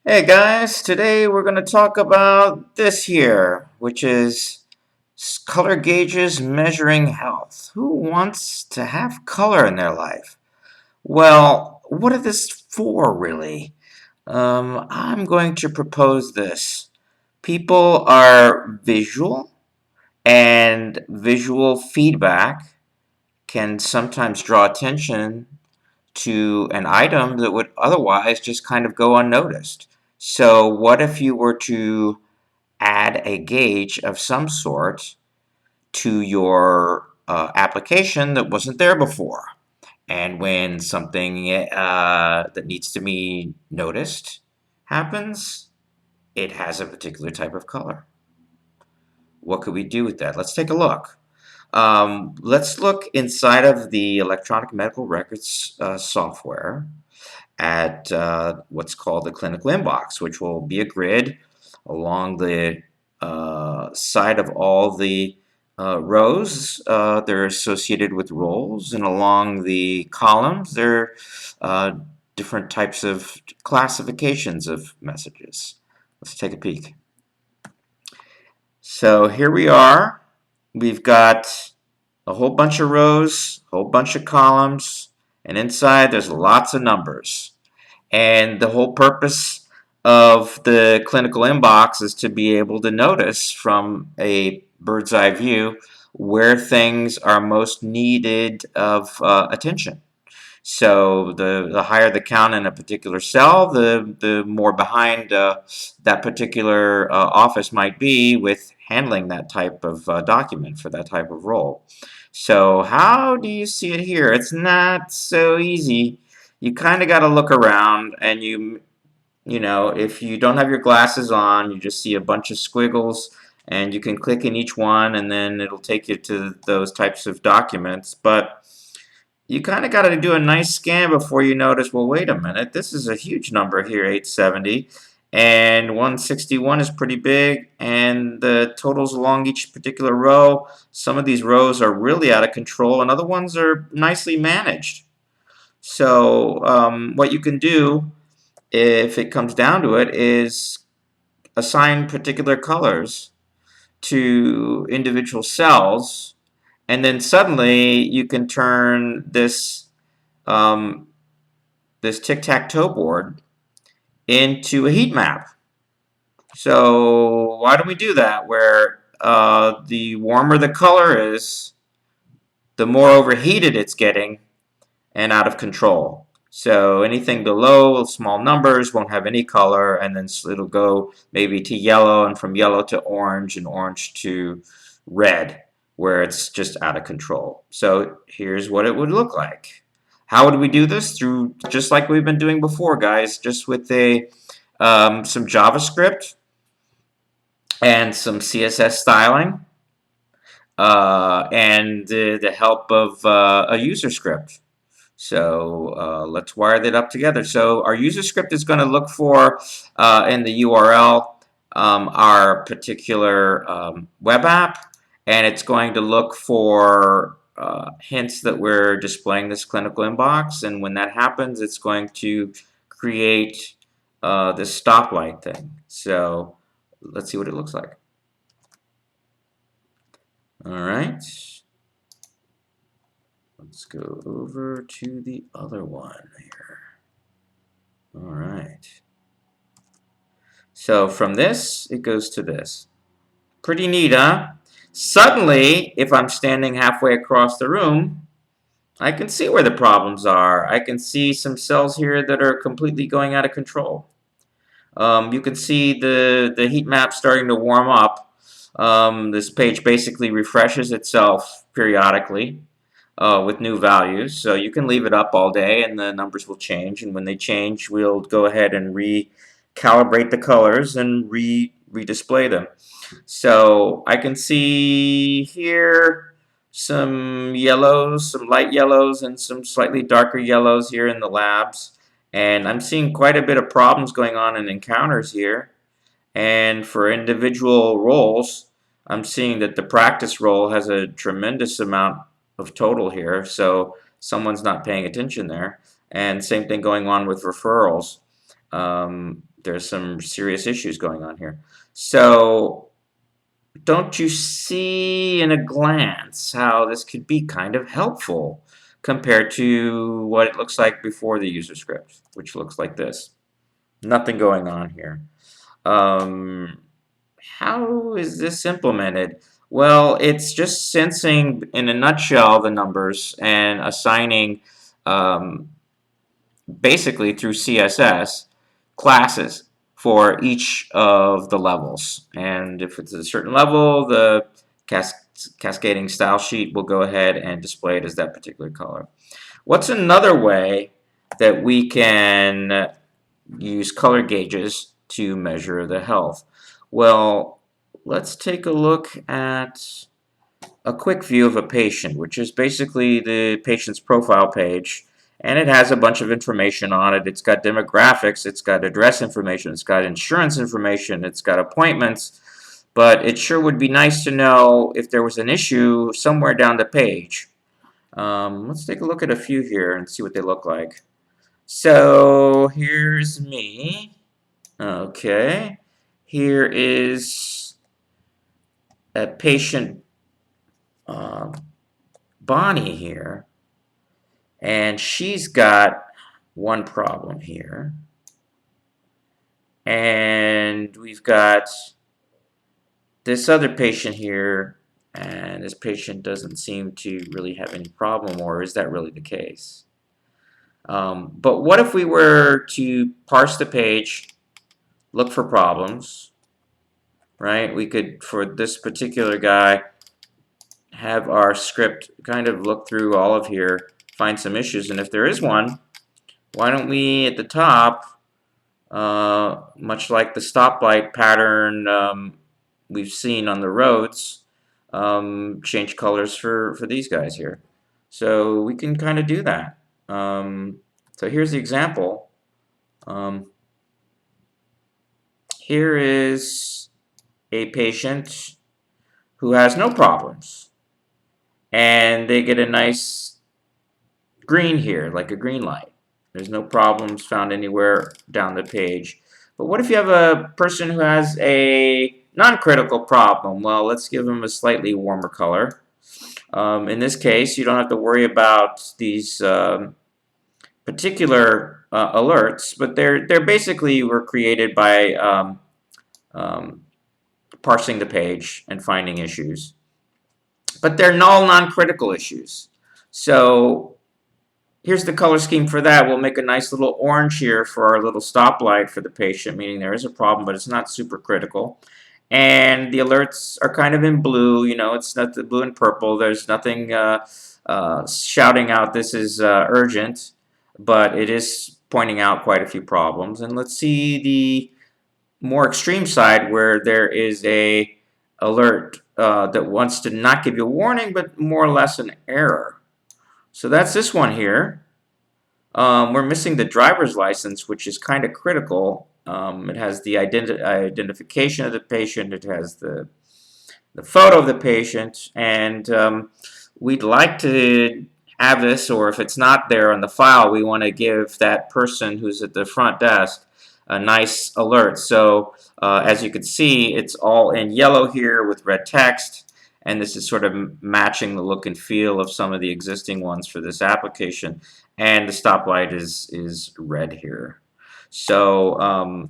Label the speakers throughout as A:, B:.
A: Hey guys, today we're going to talk about this here, which is color gauges measuring health. Who wants to have color in their life? Well, what is this for really? I'm going to propose this. People are visual, and visual feedback can sometimes draw attention to an item that would otherwise just kind of go unnoticed. So what if you were to add a gauge of some sort to your application that wasn't there before? And when something that needs to be noticed happens, it has a particular type of color. What could we do with that? Let's take a look. Let's look inside of the electronic medical records software at what's called the clinical inbox, which will be a grid along the side of all the rows. They're associated with roles, and along the columns, there are different types of classifications of messages. Let's take a peek. So here we are. We've got a whole bunch of rows, a whole bunch of columns, and inside there's lots of numbers. And the whole purpose of the clinical inbox is to be able to notice from a bird's eye view where things are most needed of attention. So the higher the count in a particular cell, the more behind that particular office might be with handling that type of document for that type of role. So how do you see it here? It's not so easy. You kind of got to look around, and you know, if you don't have your glasses on, you just see a bunch of squiggles, and you can click in each one, and then it'll take you to those types of documents. But you kind of got to do a nice scan before you notice, well, wait a minute, this is a huge number here, 870, and 161 is pretty big, and the totals along each particular row, some of these rows are really out of control, and other ones are nicely managed. So what you can do, if it comes down to it, is assign particular colors to individual cells, and then suddenly you can turn um, this tic-tac-toe board into a heat map. So why don't we do that? Where the warmer the color is, the more overheated it's getting and out of control. So anything below small numbers won't have any color, and then it'll go maybe to yellow, and from yellow to orange, and orange to red, where it's just out of control. So here's what it would look like. How would we do this? Through just like we've been doing before, guys, just with some JavaScript and some CSS styling, and the help of a user script. So let's wire that up together. So our user script is going to look for in the URL our particular web app, and it's going to look for hints that we're displaying this clinical inbox. And when that happens, it's going to create this stoplight thing. So let's see what it looks like. All right. Let's go over to the other one here. All right. So from this, it goes to this. Pretty neat, huh? Suddenly, if I'm standing halfway across the room, I can see where the problems are. I can see some cells here that are completely going out of control. You can see the heat map starting to warm up. This page basically refreshes itself periodically with new values. So you can leave it up all day and the numbers will change. And when they change, we'll go ahead and recalibrate the colors and redisplay them. So I can see here some yellows, some light yellows, and some slightly darker yellows here in the labs. And I'm seeing quite a bit of problems going on in encounters here. And for individual roles, I'm seeing that the practice role has a tremendous amount of total here, so someone's not paying attention there. And same thing going on with referrals. there's some serious issues going on here. So don't you see in a glance how this could be kind of helpful compared to what it looks like before the user script, which looks like this. Nothing going on here. How is this implemented? Well, it's just sensing, in a nutshell, the numbers and assigning, um, basically through CSS, classes for each of the levels. And if it's a certain level, the cascading style sheet will go ahead and display it as that particular color. What's another way that we can use color gauges to measure the health? Well, let's take a look at a quick view of a patient, which is basically the patient's profile page, and it has a bunch of information on it. It's got demographics, it's got address information, it's got insurance information, it's got appointments, but it sure would be nice to know if there was an issue somewhere down the page. Let's take a look at a few here and see what they look like. So here's me. Okay. Here is a patient, Bonnie here, and she's got one problem here. And we've got this other patient here, and this patient doesn't seem to really have any problem, or is that really the case? But what if we were to parse the page, look for problems, right? We could, for this particular guy, have our script kind of look through all of here, find some issues, and if there is one, why don't we at the top, much like the stoplight pattern we've seen on the roads, change colors for these guys here. So we can kind of do that. So here's the example. Here is a patient who has no problems, and they get a nice green here, like a green light. There's no problems found anywhere down the page. But what if you have a person who has a non-critical problem? Well, let's give them a slightly warmer color. In this case, you don't have to worry about these particular alerts, but they're basically were created by parsing the page and finding issues. But they're null non-critical issues. So here's the color scheme for that. We'll make a nice little orange here for our little stoplight for the patient, meaning there is a problem, but it's not super critical. And the alerts are kind of in blue. You know, it's not the blue and purple. There's nothing shouting out this is urgent, but it is pointing out quite a few problems. And let's see the more extreme side where there is a alert that wants to not give you a warning, but more or less an error. So that's this one here. We're missing the driver's license, which is kind of critical. It has the identification of the patient. It has the photo of the patient, and we'd like to have this, or if it's not there on the file, we want to give that person who's at the front desk a nice alert. So as you can see, it's all in yellow here with red text, and this is sort of matching the look and feel of some of the existing ones for this application. And the stoplight is red here. So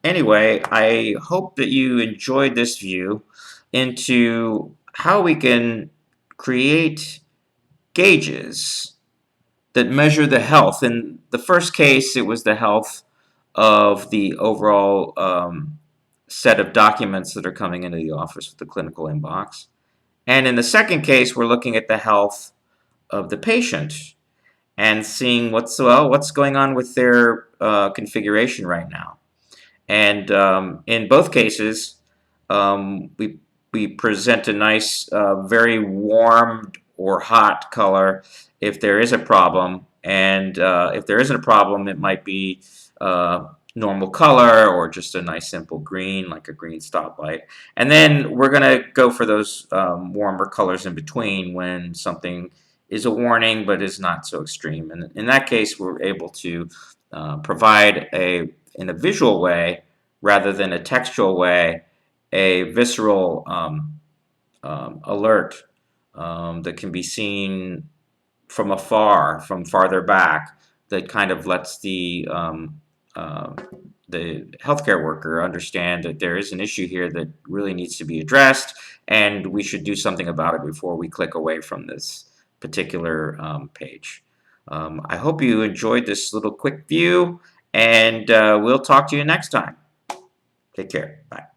A: anyway, I hope that you enjoyed this view into how we can create gauges that measure the health. In the first case, it was the health of the overall set of documents that are coming into the office with the clinical inbox. And in the second case, we're looking at the health of the patient and seeing what's going on with their configuration right now. And in both cases, we present a nice, very warm or hot color if there is a problem. And if there isn't a problem, it might be normal color or just a nice simple green, like a green stoplight. And then we're going to go for those warmer colors in between when something is a warning but is not so extreme. And in that case, we're able to provide in a visual way rather than a textual way, a visceral alert that can be seen from afar, from farther back, that kind of lets the healthcare worker understand that there is an issue here that really needs to be addressed, and we should do something about it before we click away from this particular page. I hope you enjoyed this little quick view, and we'll talk to you next time. Take care. Bye.